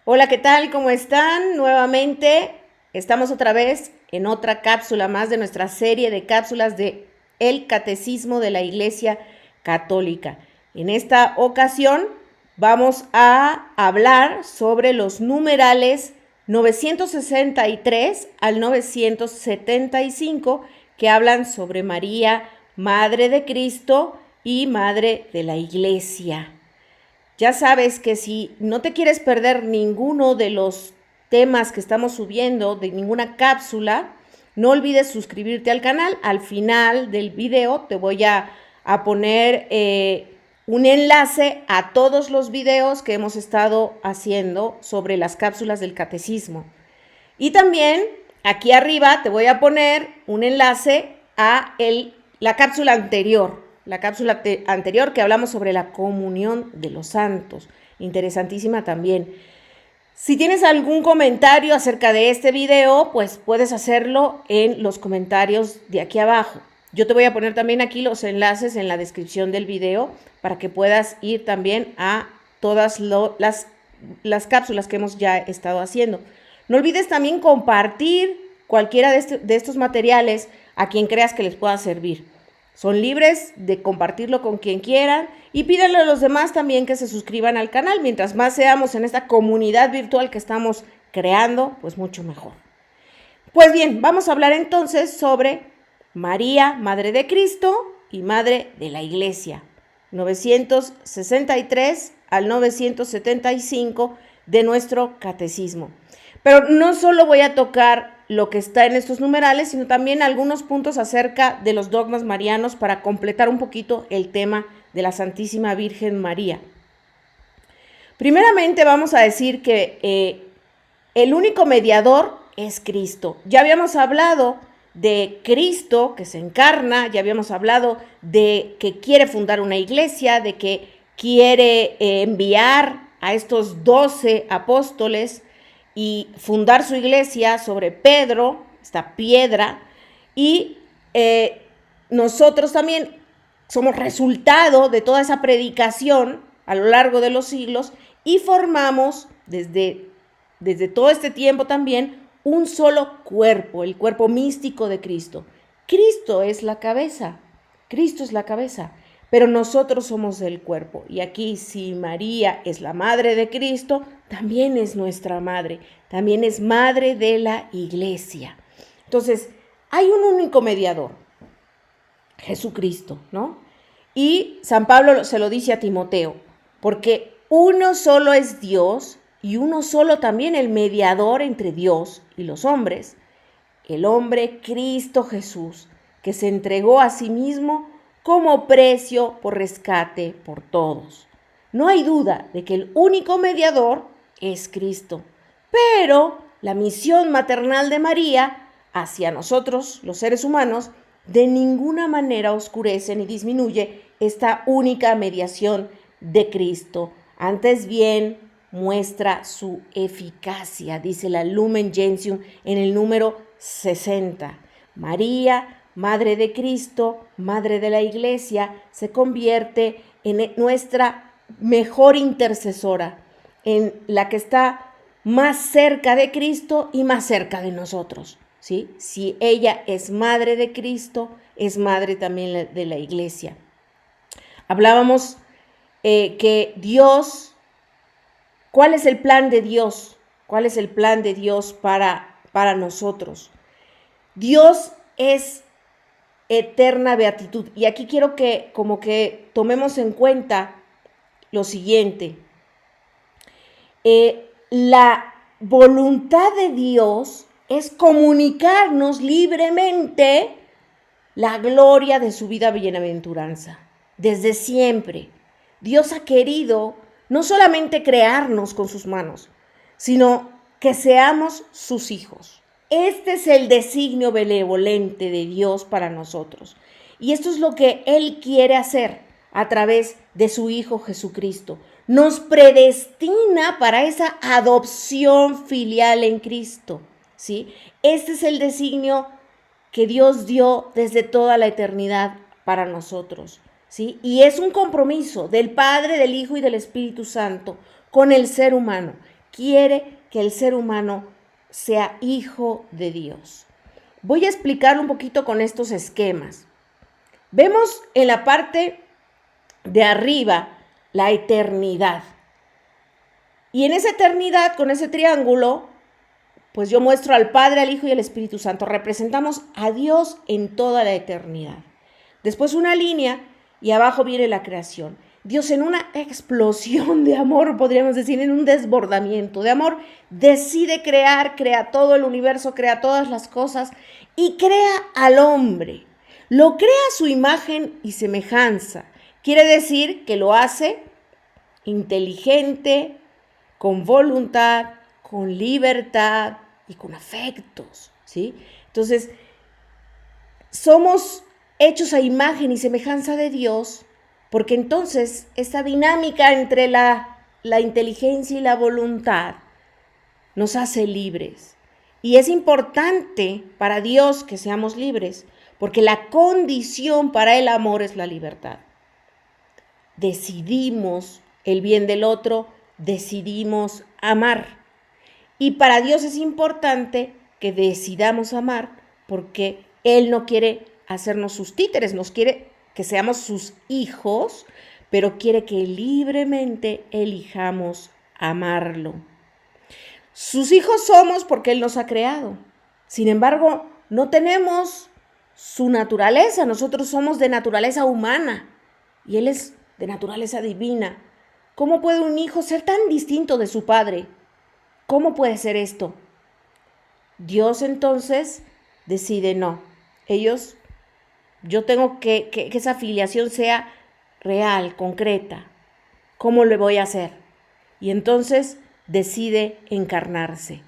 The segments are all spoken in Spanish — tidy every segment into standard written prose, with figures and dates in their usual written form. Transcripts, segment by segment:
Hola, ¿qué tal? ¿Cómo están? Nuevamente estamos otra vez en otra cápsula más de nuestra serie de cápsulas de El Catecismo de la Iglesia Católica. En esta ocasión vamos a hablar sobre los numerales 963 al 975 que hablan sobre María, Madre de Cristo y Madre de la Iglesia. Ya sabes que si no te quieres perder ninguno de los temas que estamos subiendo, de ninguna cápsula, no olvides suscribirte al canal. Al final del video te voy a poner un enlace a todos los videos que hemos estado haciendo sobre las cápsulas del catecismo. Y también aquí arriba te voy a poner un enlace a la cápsula anterior, que hablamos sobre la comunión de los santos. Interesantísima también. Si tienes algún comentario acerca de este video, pues puedes hacerlo en los comentarios de aquí abajo. Yo te voy a poner también aquí los enlaces en la descripción del video para que puedas ir también a todas las cápsulas que hemos ya estado haciendo. No olvides también compartir cualquiera de estos materiales a quien creas que les pueda servir. Son libres de compartirlo con quien quieran y pídanle a los demás también que se suscriban al canal. Mientras más seamos en esta comunidad virtual que estamos creando, pues mucho mejor. Pues bien, vamos a hablar entonces sobre María, Madre de Cristo y Madre de la Iglesia. 963 al 975 de nuestro catecismo. Pero no solo voy a tocar lo que está en estos numerales, sino también algunos puntos acerca de los dogmas marianos para completar un poquito el tema de la Santísima Virgen María. Primeramente vamos a decir que el único mediador es Cristo. Ya habíamos hablado de Cristo que se encarna, ya habíamos hablado de que quiere fundar una iglesia, de que quiere enviar a estos 12 apóstoles y fundar su iglesia sobre Pedro, esta piedra, y nosotros también somos resultado de toda esa predicación a lo largo de los siglos y formamos desde todo este tiempo también un solo cuerpo, el cuerpo místico de Cristo. Cristo es la cabeza, pero nosotros somos el cuerpo. Y aquí, si María es la madre de Cristo, también es nuestra madre, también es madre de la iglesia. Entonces, hay un único mediador, Jesucristo, ¿no? Y San Pablo se lo dice a Timoteo, porque uno solo es Dios y uno solo también el mediador entre Dios y los hombres, el hombre Cristo Jesús, que se entregó a sí mismo como precio por rescate por todos. No hay duda de que el único mediador es Cristo, pero la misión maternal de María hacia nosotros, los seres humanos, de ninguna manera oscurece ni disminuye esta única mediación de Cristo. Antes bien, muestra su eficacia, dice la Lumen Gentium en el número 60. María, Madre de Cristo, Madre de la Iglesia, se convierte en nuestra mejor intercesora, en la que está más cerca de Cristo y más cerca de nosotros, ¿sí? Si ella es Madre de Cristo, es Madre también de la Iglesia. Hablábamos que Dios, ¿cuál es el plan de Dios? ¿Cuál es el plan de Dios para nosotros? Dios es eterna beatitud. Y aquí quiero que como que tomemos en cuenta lo siguiente. La voluntad de Dios es comunicarnos libremente la gloria de su vida bienaventuranza. Desde siempre, Dios ha querido no solamente crearnos con sus manos, sino que seamos sus hijos. Este es el designio benevolente de Dios para nosotros. Y esto es lo que Él quiere hacer a través de su Hijo Jesucristo. Nos predestina para esa adopción filial en Cristo, ¿sí? Este es el designio que Dios dio desde toda la eternidad para nosotros, ¿sí? Y es un compromiso del Padre, del Hijo y del Espíritu Santo con el ser humano. quiere que el ser humano sea hijo de Dios. Voy a explicarlo un poquito con estos esquemas. Vemos en la parte de arriba la eternidad. Y en esa eternidad, con ese triángulo, pues yo muestro al Padre, al Hijo y al Espíritu Santo. Representamos a Dios en toda la eternidad. Después una línea y abajo viene la creación. Dios, en una explosión de amor, podríamos decir, en un desbordamiento de amor, decide crear, crea todo el universo, crea todas las cosas y crea al hombre. Lo crea a su imagen y semejanza. Quiere decir que lo hace inteligente, con voluntad, con libertad y con afectos, ¿sí? Entonces, somos hechos a imagen y semejanza de Dios, porque entonces esta dinámica entre la inteligencia y la voluntad nos hace libres. Y es importante para Dios que seamos libres, porque la condición para el amor es la libertad. Decidimos el bien del otro, decidimos amar. Y para Dios es importante que decidamos amar porque Él no quiere hacernos sus títeres, nos quiere que seamos sus hijos, pero quiere que libremente elijamos amarlo. Sus hijos somos porque Él nos ha creado. Sin embargo, no tenemos su naturaleza. Nosotros somos de naturaleza humana y Él es de naturaleza divina. ¿Cómo puede un hijo ser tan distinto de su padre? ¿Cómo puede ser esto? Dios entonces decide no. Yo tengo que esa filiación sea real, concreta. ¿Cómo lo voy a hacer? Y entonces decide encarnarse.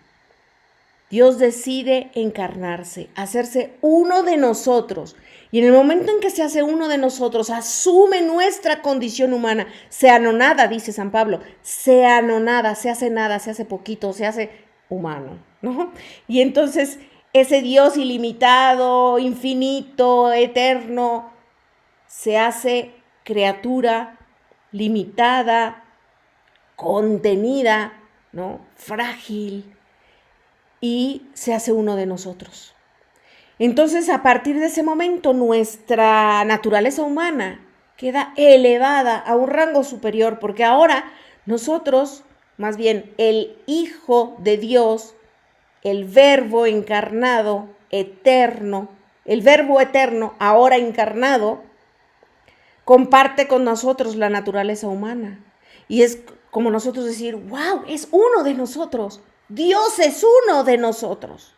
Dios decide encarnarse, hacerse uno de nosotros. Y en el momento en que se hace uno de nosotros, asume nuestra condición humana. Se anonada, dice San Pablo, se anonada, se hace nada, se hace poquito, se hace humano, ¿no? Y entonces ese Dios ilimitado, infinito, eterno, se hace criatura limitada, contenida, ¿no? Frágil, y se hace uno de nosotros. Entonces, a partir de ese momento, nuestra naturaleza humana queda elevada a un rango superior, porque ahora nosotros, más bien el Hijo de Dios, el Verbo encarnado, eterno, el Verbo eterno, ahora encarnado, comparte con nosotros la naturaleza humana. Y es como nosotros decir, wow, es uno de nosotros. Dios es uno de nosotros.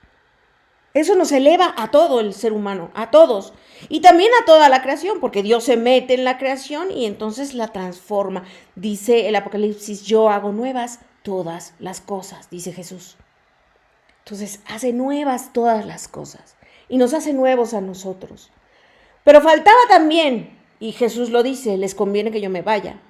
Eso nos eleva a todo el ser humano, a todos. Y también a toda la creación, porque Dios se mete en la creación y entonces la transforma. Dice el Apocalipsis, yo hago nuevas todas las cosas, dice Jesús. Entonces hace nuevas todas las cosas y nos hace nuevos a nosotros. Pero faltaba también, y Jesús lo dice, les conviene que yo me vaya,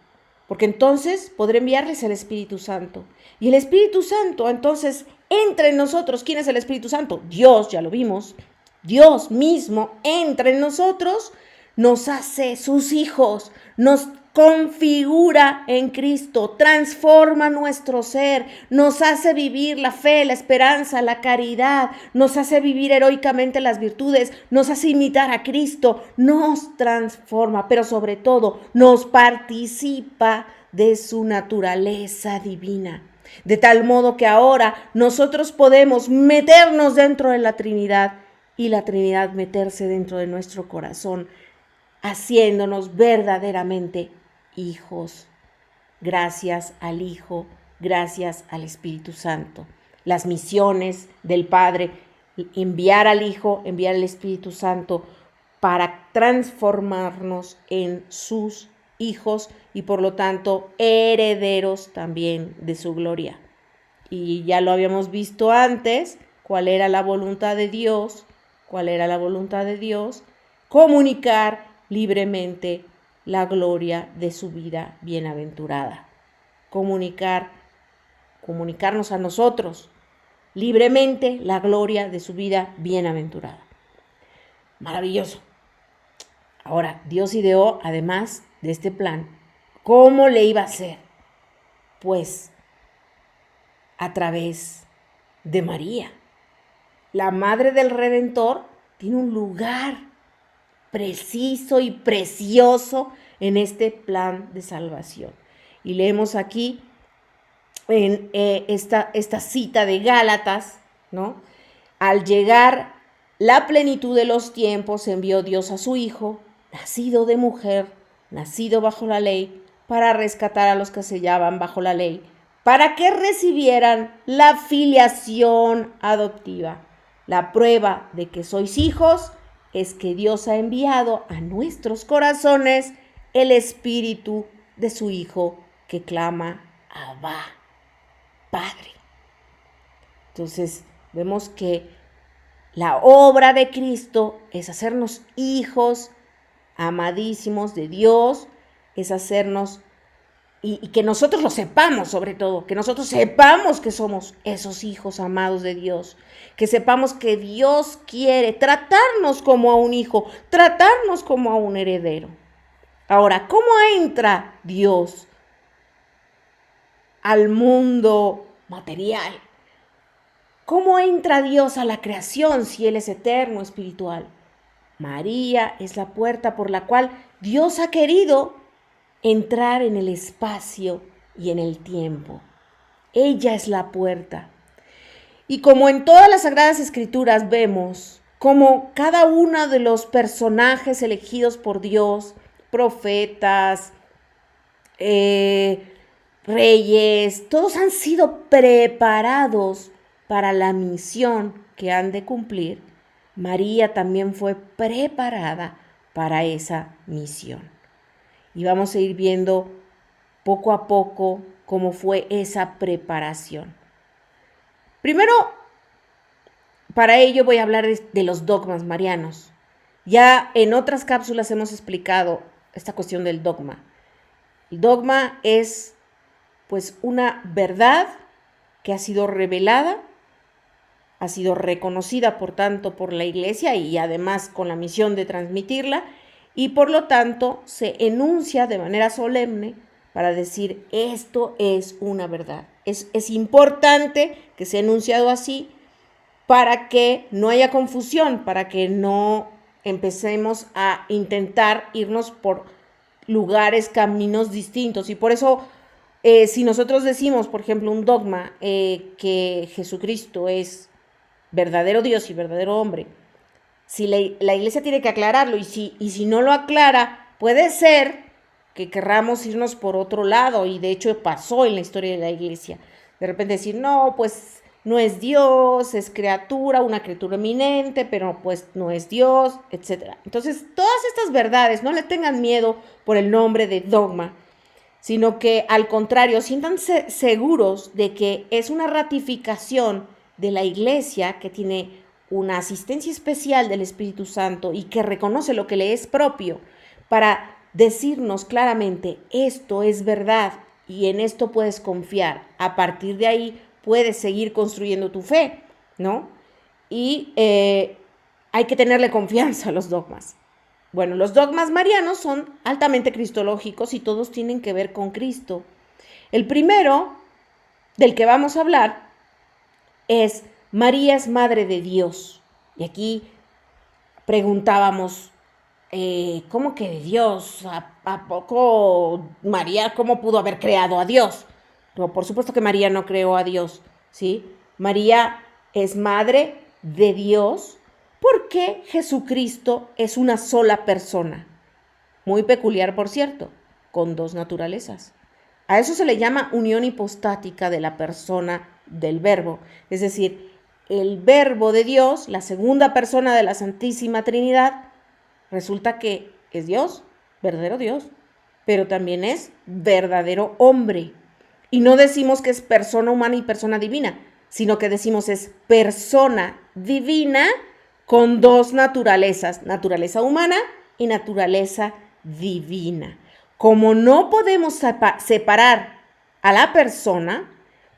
porque entonces podré enviarles el Espíritu Santo. Y el Espíritu Santo entonces entra en nosotros. ¿Quién es el Espíritu Santo? Dios, ya lo vimos. Dios mismo entra en nosotros, nos hace sus hijos, nos configura en Cristo, transforma nuestro ser, nos hace vivir la fe, la esperanza, la caridad, nos hace vivir heroicamente las virtudes, nos hace imitar a Cristo, nos transforma, pero sobre todo nos participa de su naturaleza divina. De tal modo que ahora nosotros podemos meternos dentro de la Trinidad y la Trinidad meterse dentro de nuestro corazón, haciéndonos verdaderamente hijos. Gracias al Hijo, gracias al Espíritu Santo. Las misiones del Padre, enviar al Hijo, enviar al Espíritu Santo para transformarnos en sus hijos y por lo tanto herederos también de su gloria. Y ya lo habíamos visto antes, cuál era la voluntad de Dios, comunicar libremente la gloria de su vida bienaventurada. Comunicarnos a nosotros libremente la gloria de su vida bienaventurada. Maravilloso. Ahora, Dios ideó, además de este plan, ¿cómo le iba a hacer? Pues a través de María. La Madre del Redentor tiene un lugar preciso y precioso en este plan de salvación. Y leemos aquí en esta cita de Gálatas, ¿no? Al llegar la plenitud de los tiempos, envió Dios a su Hijo, nacido de mujer, nacido bajo la ley, para rescatar a los que se hallaban bajo la ley, para que recibieran la filiación adoptiva. La prueba de que sois hijos es que Dios ha enviado a nuestros corazones el Espíritu de su Hijo que clama, Abba, Padre. Entonces, vemos que la obra de Cristo es hacernos hijos amadísimos de Dios, es hacernos, y que nosotros lo sepamos sobre todo, que nosotros sepamos que somos esos hijos amados de Dios, que sepamos que Dios quiere tratarnos como a un hijo, tratarnos como a un heredero. Ahora, ¿cómo entra Dios al mundo material? ¿Cómo entra Dios a la creación si Él es eterno, espiritual? María es la puerta por la cual Dios ha querido entrar en el espacio y en el tiempo. Ella es la puerta. Y como en todas las Sagradas Escrituras vemos como cada uno de los personajes elegidos por Dios, profetas, reyes, todos han sido preparados para la misión que han de cumplir. María también fue preparada para esa misión. Y vamos a ir viendo poco a poco cómo fue esa preparación. Primero, para ello voy a hablar de los dogmas marianos. Ya en otras cápsulas hemos explicado esta cuestión del dogma. El dogma es pues una verdad que ha sido revelada, ha sido reconocida por tanto por la Iglesia y además con la misión de transmitirla, y por lo tanto se enuncia de manera solemne para decir esto es una verdad. Es importante que sea enunciado así para que no haya confusión, para que no empecemos a intentar irnos por lugares, caminos distintos. Y por eso, si nosotros decimos, por ejemplo, un dogma, que Jesucristo es verdadero Dios y verdadero hombre, si la Iglesia tiene que aclararlo, y si no lo aclara, puede ser que querramos irnos por otro lado, y de hecho pasó en la historia de la Iglesia. De repente decir, no, pues no es Dios, es criatura, una criatura eminente, pero pues no es Dios, etc. Entonces, todas estas verdades, no le tengan miedo por el nombre de dogma, sino que al contrario, siéntanse seguros de que es una ratificación de la Iglesia que tiene una asistencia especial del Espíritu Santo y que reconoce lo que le es propio para decirnos claramente, esto es verdad y en esto puedes confiar. A partir de ahí puedes seguir construyendo tu fe, ¿no? Y hay que tenerle confianza a los dogmas. Bueno, los dogmas marianos son altamente cristológicos y todos tienen que ver con Cristo. El primero del que vamos a hablar es María es Madre de Dios. Y aquí preguntábamos, ¿cómo que de Dios? ¿A poco María, cómo pudo haber creado a Dios? No, por supuesto que María no creó a Dios, ¿sí? María es Madre de Dios porque Jesucristo es una sola persona. Muy peculiar, por cierto, con dos naturalezas. A eso se le llama unión hipostática de la persona del Verbo, es decir, el Verbo de Dios, la segunda persona de la Santísima Trinidad, resulta que es Dios, verdadero Dios, pero también es verdadero hombre. Y no decimos que es persona humana y persona divina, sino que decimos es persona divina con dos naturalezas, naturaleza humana y naturaleza divina. Como no podemos separar a la persona,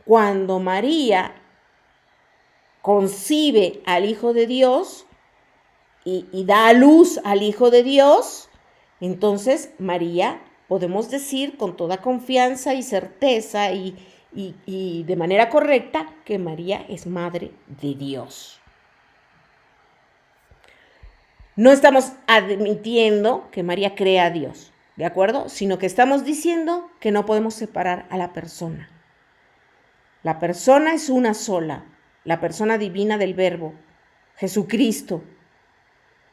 cuando María concibe al Hijo de Dios y da a luz al Hijo de Dios, entonces María, podemos decir con toda confianza y certeza y y de manera correcta que María es madre de Dios. No estamos admitiendo que María crea a Dios, ¿de acuerdo? Sino que estamos diciendo que no podemos separar a la persona. La persona es una sola, la persona divina del Verbo, Jesucristo,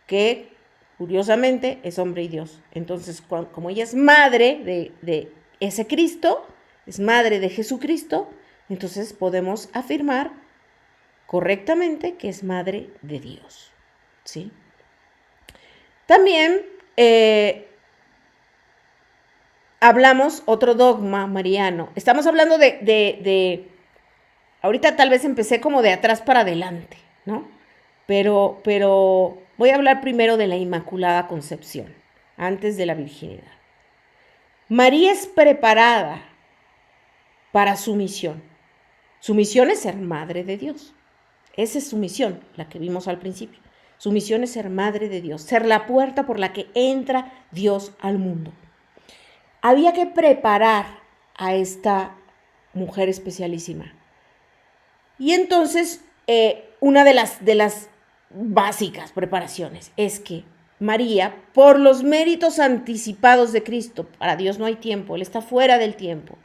que curiosamente es hombre y Dios. Entonces, como ella es madre de ese Cristo, es madre de Jesucristo, entonces podemos afirmar correctamente que es madre de Dios, ¿sí? También hablamos otro dogma mariano. Estamos hablando ahorita tal vez empecé como de atrás para adelante, ¿no? Pero voy a hablar primero de la Inmaculada Concepción, antes de la virginidad. María es preparada para su misión. Su misión es ser madre de Dios. Esa es su misión, la que vimos al principio. Su misión es ser madre de Dios, ser la puerta por la que entra Dios al mundo. Había que preparar a esta mujer especialísima. Y entonces, una de las básicas preparaciones es que María, por los méritos anticipados de Cristo, para Dios no hay tiempo, Él está fuera del tiempo,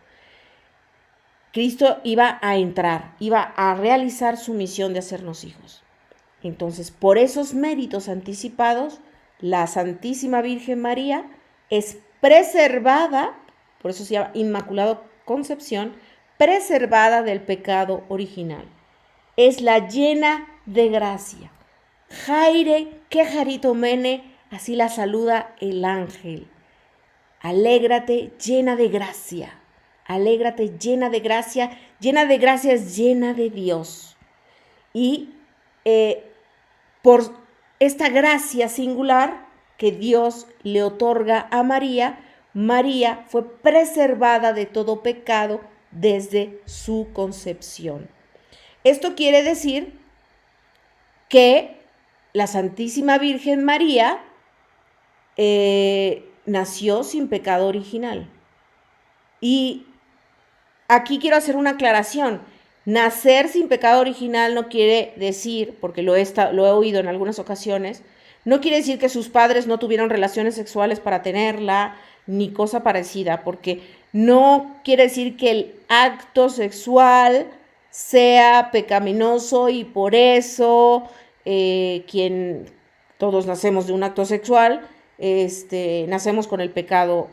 Cristo iba a entrar, iba a realizar su misión de hacernos hijos. Entonces, por esos méritos anticipados, la Santísima Virgen María es preservada, por eso se llama Inmaculada Concepción, preservada del pecado original. Es la llena de gracia. Jaire, que jaritomene, así la saluda el ángel. Alégrate llena de gracia. Alégrate llena de gracia. Llena de gracia es llena de Dios. Y por esta gracia singular que Dios le otorga a María, María fue preservada de todo pecado desde su concepción. Esto quiere decir que la Santísima Virgen María nació sin pecado original. Y aquí quiero hacer una aclaración. Nacer sin pecado original no quiere decir, porque lo he oído en algunas ocasiones, no quiere decir que sus padres no tuvieron relaciones sexuales para tenerla, ni cosa parecida, porque no quiere decir que el acto sexual sea pecaminoso y por eso todos nacemos de un acto sexual, nacemos con el pecado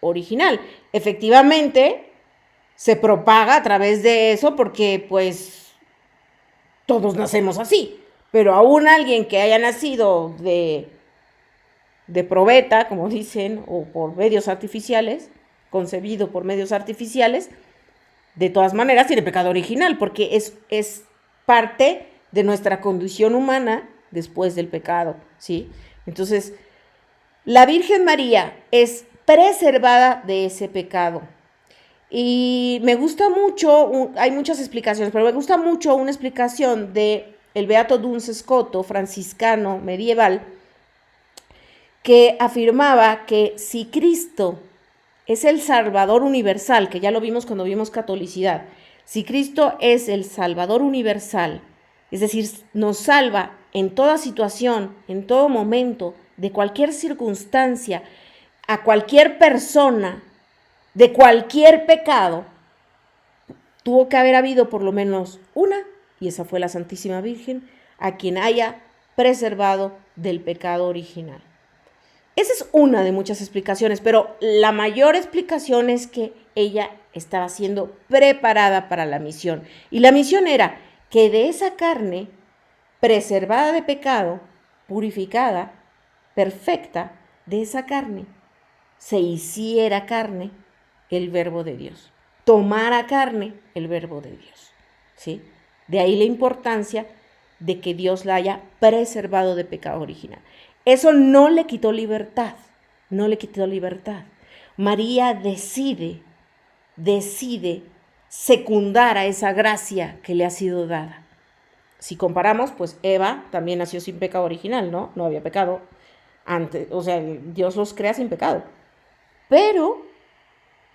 original. Efectivamente, se propaga a través de eso porque pues todos nacemos así, pero aún alguien que haya nacido de probeta, como dicen, o por medios artificiales, concebido por medios artificiales, de todas maneras tiene pecado original porque es parte de nuestra condición humana después del pecado, ¿sí? Entonces, la Virgen María es preservada de ese pecado. Y me gusta mucho, hay muchas explicaciones, pero me gusta mucho una explicación de el beato Duns Scoto, franciscano medieval, que afirmaba que si Cristo es el Salvador universal, que ya lo vimos cuando vimos catolicidad, si Cristo es el Salvador universal, es decir, nos salva en toda situación, en todo momento, de cualquier circunstancia, a cualquier persona, de cualquier pecado, tuvo que haber habido por lo menos una, y esa fue la Santísima Virgen, a quien haya preservado del pecado original. Esa es una de muchas explicaciones, pero la mayor explicación es que ella estaba siendo preparada para la misión. Y la misión era que de esa carne, preservada de pecado, purificada, perfecta, de esa carne, se hiciera carne el Verbo de Dios. Tomara carne el Verbo de Dios, ¿sí? De ahí la importancia de que Dios la haya preservado de pecado original. Eso no le quitó libertad, no le quitó libertad. María decide secundar a esa gracia que le ha sido dada. Si comparamos, pues Eva también nació sin pecado original, ¿no? No había pecado antes, o sea, Dios los crea sin pecado. Pero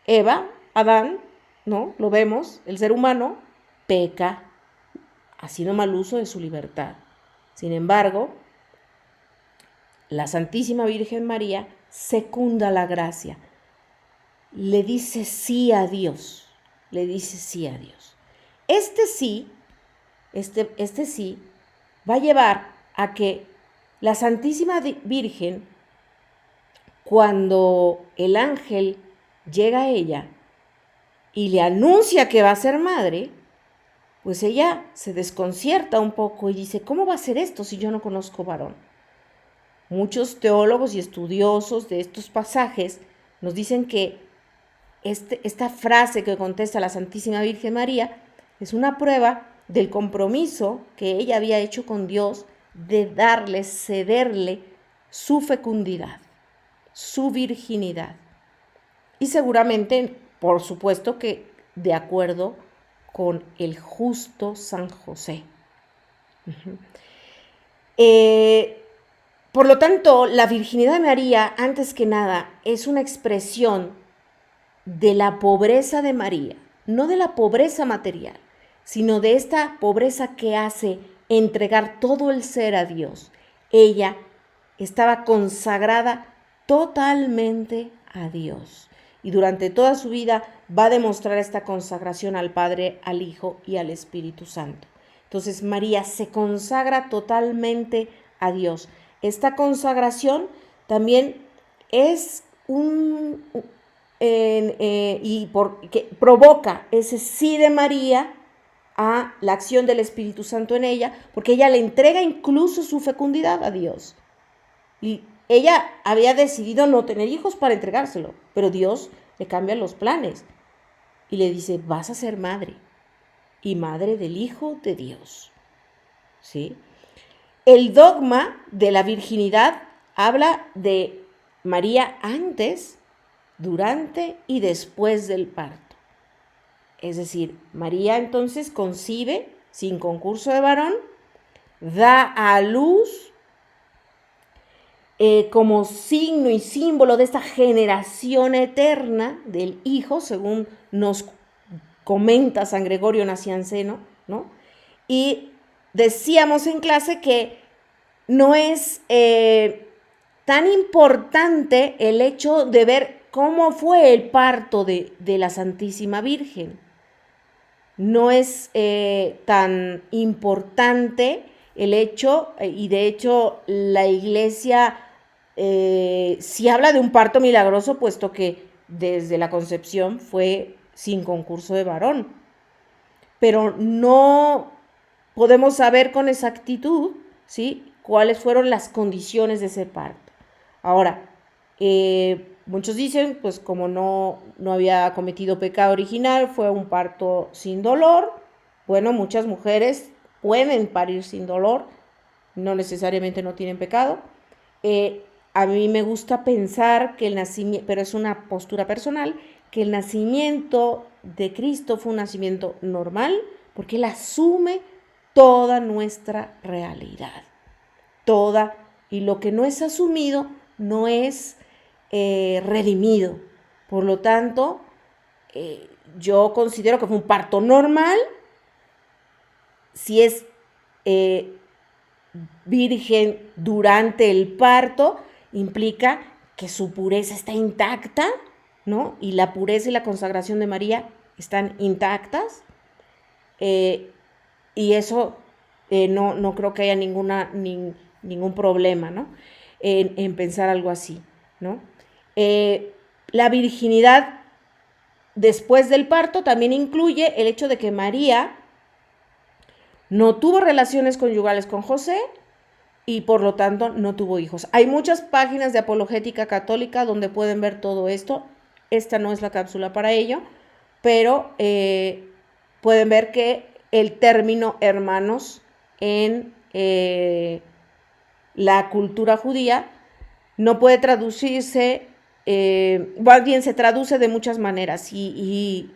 Eva, Adán, ¿no? Lo vemos, el ser humano peca, haciendo mal uso de su libertad. Sin embargo, la Santísima Virgen María secunda la gracia, le dice sí a Dios, le dice sí a Dios. Este sí va a llevar a que la Santísima Virgen, cuando el ángel llega a ella y le anuncia que va a ser madre, pues ella se desconcierta un poco y dice, ¿cómo va a ser esto si yo no conozco varón? Muchos teólogos y estudiosos de estos pasajes nos dicen que esta frase que contesta la Santísima Virgen María es una prueba del compromiso que ella había hecho con Dios de cederle su fecundidad, su virginidad. Y seguramente, por supuesto que de acuerdo con el justo San José. Por lo tanto, la virginidad de María, antes que nada, es una expresión de la pobreza de María, no de la pobreza material, sino de esta pobreza que hace entregar todo el ser a Dios. Ella estaba consagrada totalmente a Dios y durante toda su vida va a demostrar esta consagración al Padre, al Hijo y al Espíritu Santo. Entonces María se consagra totalmente a Dios. Esta consagración también es que provoca ese sí de María a la acción del Espíritu Santo en ella, porque ella le entrega incluso su fecundidad a Dios. Y ella había decidido no tener hijos para entregárselo, pero Dios le cambia los planes y le dice, vas a ser madre, y madre del Hijo de Dios. ¿Sí? El dogma de la virginidad habla de María antes, durante y después del parto. Es decir, María entonces concibe sin concurso de varón, da a luz como signo y símbolo de esta generación eterna del Hijo, según nos comenta San Gregorio Nacianceno, ¿no? Y decíamos en clase que no es tan importante el hecho de ver cómo fue el parto de la Santísima Virgen. No es tan importante el hecho, y de hecho la Iglesia sí habla de un parto milagroso, puesto que desde la concepción fue sin concurso de varón. Pero no podemos saber con exactitud, ¿sí?, cuáles fueron las condiciones de ese parto. Ahora, muchos dicen, pues como no había cometido pecado original, fue un parto sin dolor. Bueno, muchas mujeres pueden parir sin dolor, no necesariamente no tienen pecado. A mí me gusta pensar que el nacimiento, pero es una postura personal, que el nacimiento de Cristo fue un nacimiento normal, porque Él asume toda nuestra realidad, toda, y lo que no es asumido no es redimido. Por lo tanto, yo considero que fue un parto normal. Si es virgen durante el parto, implica que su pureza está intacta, ¿no? Y la pureza y la consagración de María están intactas. Y eso no creo que haya ningún problema, ¿no?, en pensar algo así, ¿no? La virginidad después del parto también incluye el hecho de que María no tuvo relaciones conyugales con José y por lo tanto no tuvo hijos. Hay muchas páginas de apologética católica donde pueden ver todo esto. Esta no es la cápsula para ello, pero pueden ver que el término hermanos en la cultura judía no puede traducirse, más bien se traduce de muchas maneras y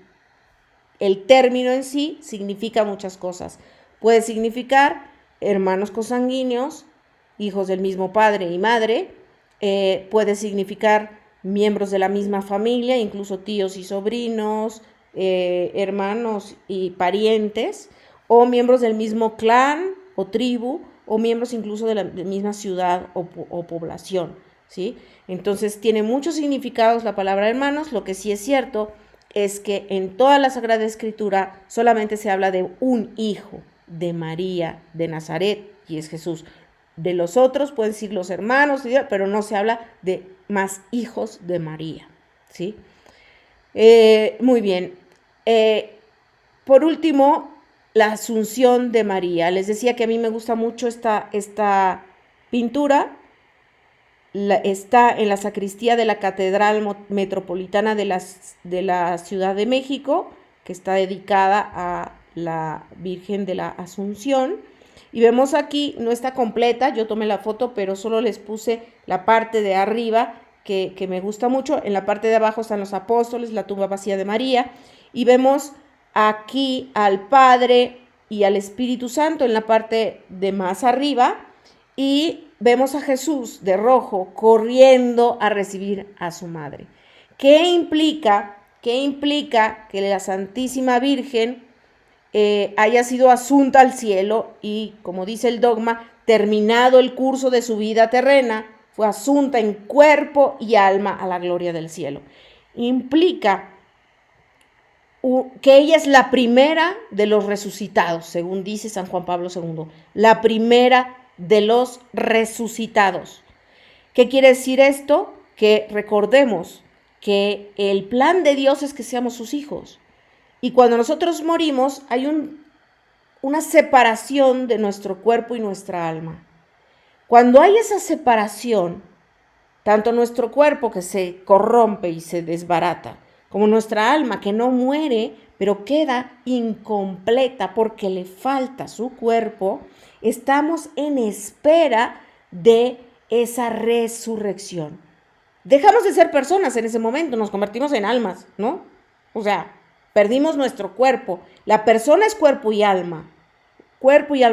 el término en sí significa muchas cosas. Puede significar hermanos consanguíneos, hijos del mismo padre y madre, puede significar miembros de la misma familia, incluso tíos y sobrinos, hermanos y parientes, o miembros del mismo clan o tribu, o miembros incluso de la misma ciudad o población, ¿sí? Entonces tiene muchos significados la palabra hermanos. Lo que sí es cierto es que en toda la Sagrada Escritura solamente se habla de un hijo, de María de Nazaret, y es Jesús. De los otros pueden decir los hermanos, pero no se habla de más hijos de María, ¿sí? Muy bien. Por último, la Asunción de María. Les decía que a mí me gusta mucho esta pintura. Está en la sacristía de la Catedral Metropolitana de la Ciudad de México, que está dedicada a la Virgen de la Asunción. Y vemos aquí, no está completa, yo tomé la foto, pero solo les puse la parte de arriba, que me gusta mucho. En la parte de abajo están los apóstoles, la tumba vacía de María, y vemos aquí al Padre y al Espíritu Santo en la parte de más arriba, y vemos a Jesús de rojo corriendo a recibir a su madre. ¿Qué implica que la Santísima Virgen haya sido asunta al cielo y, como dice el dogma, terminado el curso de su vida terrena, fue asunta en cuerpo y alma a la gloria del cielo? Implica que ella es la primera de los resucitados, según dice San Juan Pablo II, la primera de los resucitados. ¿Qué quiere decir esto? Que recordemos que el plan de Dios es que seamos sus hijos. Y cuando nosotros morimos hay una separación de nuestro cuerpo y nuestra alma. Cuando hay esa separación, tanto nuestro cuerpo que se corrompe y se desbarata, como nuestra alma que no muere, pero queda incompleta porque le falta su cuerpo, estamos en espera de esa resurrección. Dejamos de ser personas en ese momento, nos convertimos en almas, ¿no? O sea, perdimos nuestro cuerpo. La persona es cuerpo y alma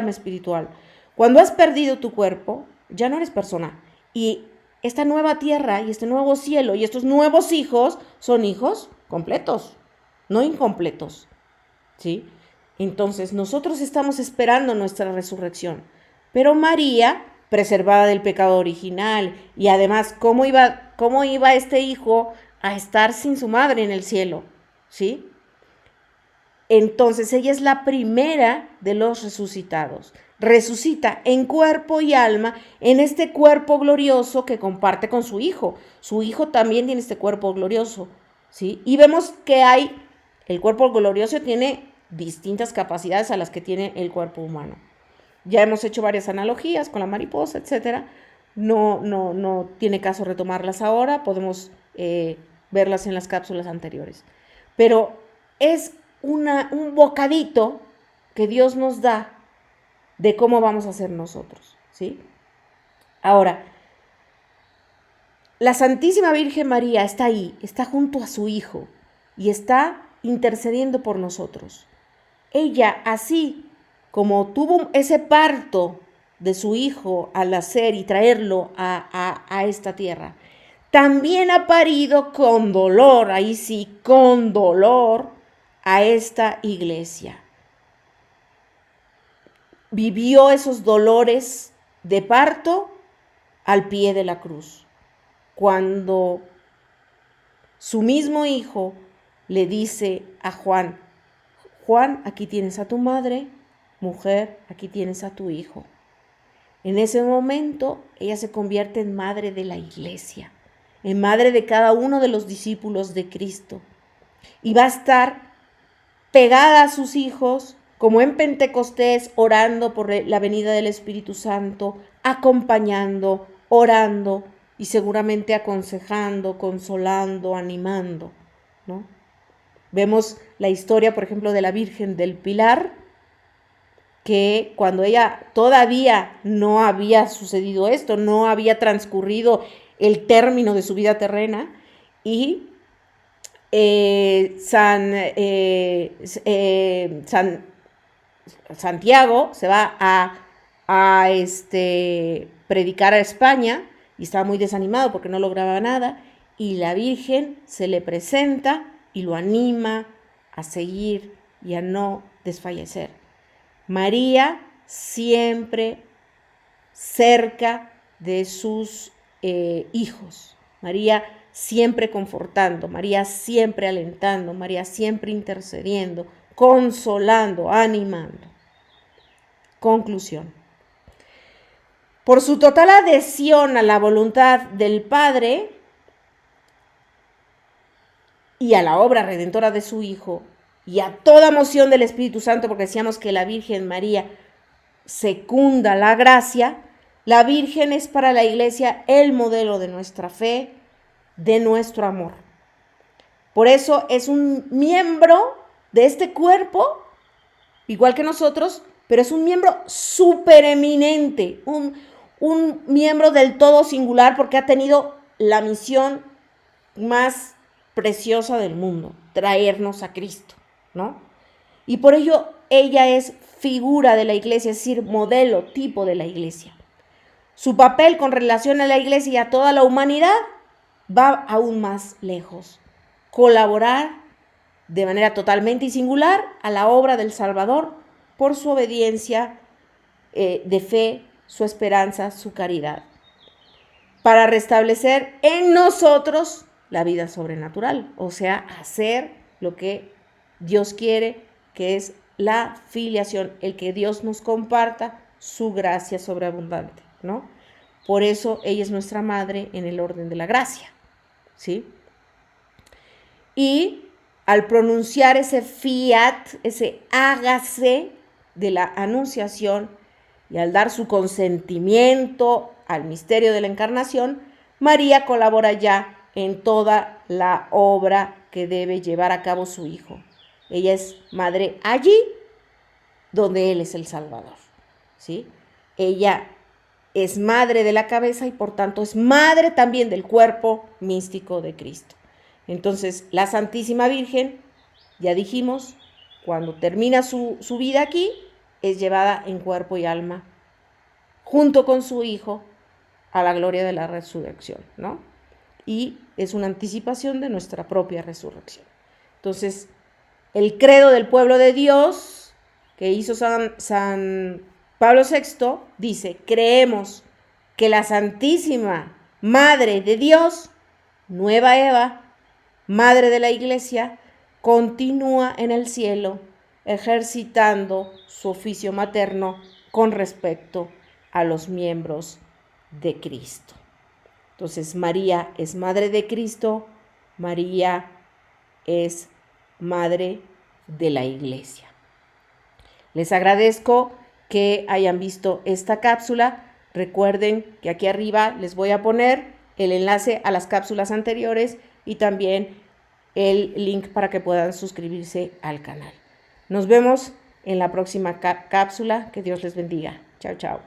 espiritual. Cuando has perdido tu cuerpo, ya no eres persona. Y esta nueva tierra y este nuevo cielo y estos nuevos hijos son hijos completos, no incompletos, ¿sí? Entonces nosotros estamos esperando nuestra resurrección. Pero María, preservada del pecado original, y además, ¿cómo iba este hijo a estar sin su madre en el cielo? ¿Sí? Entonces ella es la primera de los resucitados. Resucita en cuerpo y alma, en este cuerpo glorioso que comparte con su hijo. Su hijo también tiene este cuerpo glorioso, ¿sí? Y vemos que el cuerpo glorioso tiene distintas capacidades a las que tiene el cuerpo humano. Ya hemos hecho varias analogías con la mariposa, etc. No tiene caso retomarlas ahora, podemos verlas en las cápsulas anteriores. Pero es un bocadito que Dios nos da de cómo vamos a ser nosotros, ¿sí? Ahora, la Santísima Virgen María está ahí, está junto a su Hijo y está intercediendo por nosotros. Ella, así como tuvo ese parto de su Hijo al nacer y traerlo a esta tierra, también ha parido con dolor, ahí sí, con dolor, a esta iglesia. Vivió esos dolores de parto al pie de la cruz, cuando su mismo hijo le dice a Juan, Juan, aquí tienes a tu madre, mujer, aquí tienes a tu hijo. En ese momento ella se convierte en madre de la iglesia, en madre de cada uno de los discípulos de Cristo, y va a estar pegada a sus hijos, como en Pentecostés, orando por la venida del Espíritu Santo, acompañando, orando y seguramente aconsejando, consolando, animando, ¿no? Vemos la historia, por ejemplo, de la Virgen del Pilar, que cuando ella todavía no había sucedido esto, no había transcurrido el término de su vida terrena, y Santiago se va a predicar a España y estaba muy desanimado porque no lograba nada, y la Virgen se le presenta y lo anima a seguir y a no desfallecer. María siempre cerca de sus hijos. María siempre confortando, María siempre alentando, María siempre intercediendo, consolando, animando. Conclusión. Por su total adhesión a la voluntad del Padre y a la obra redentora de su Hijo y a toda moción del Espíritu Santo, porque decíamos que la Virgen María secunda la gracia, la Virgen es para la Iglesia el modelo de nuestra fe, de nuestro amor. Por eso es un miembro de este cuerpo, igual que nosotros, pero es un miembro supereminente, un miembro del todo singular, porque ha tenido la misión más preciosa del mundo, traernos a Cristo, ¿no? Y por ello ella es figura de la Iglesia, es decir, modelo, tipo de la Iglesia. Su papel con relación a la Iglesia y a toda la humanidad va aún más lejos. Colaborar de manera totalmente y singular a la obra del Salvador por su obediencia de fe, su esperanza, su caridad, para restablecer en nosotros la vida sobrenatural, o sea, hacer lo que Dios quiere, que es la filiación, el que Dios nos comparta su gracia sobreabundante, ¿no? Por eso ella es nuestra madre en el orden de la gracia, ¿sí? Y al pronunciar ese fiat, ese hágase de la anunciación, y al dar su consentimiento al misterio de la encarnación, María colabora ya en toda la obra que debe llevar a cabo su Hijo. Ella es madre allí donde Él es el Salvador, ¿sí? Ella es madre de la cabeza y por tanto es madre también del cuerpo místico de Cristo. Entonces, la Santísima Virgen, ya dijimos, cuando termina su vida aquí, es llevada en cuerpo y alma, junto con su Hijo, a la gloria de la resurrección, ¿no? Y es una anticipación de nuestra propia resurrección. Entonces, el credo del pueblo de Dios que hizo San Pablo VI dice: creemos que la Santísima Madre de Dios, Nueva Eva, Madre de la Iglesia, continúa en el cielo ejercitando su oficio materno con respecto a los miembros de Cristo. Entonces, María es Madre de Cristo, María es Madre de la Iglesia. Les agradezco que hayan visto esta cápsula. Recuerden que aquí arriba les voy a poner el enlace a las cápsulas anteriores y también el link para que puedan suscribirse al canal. Nos vemos en la próxima cápsula. Que Dios les bendiga. Chao, chao.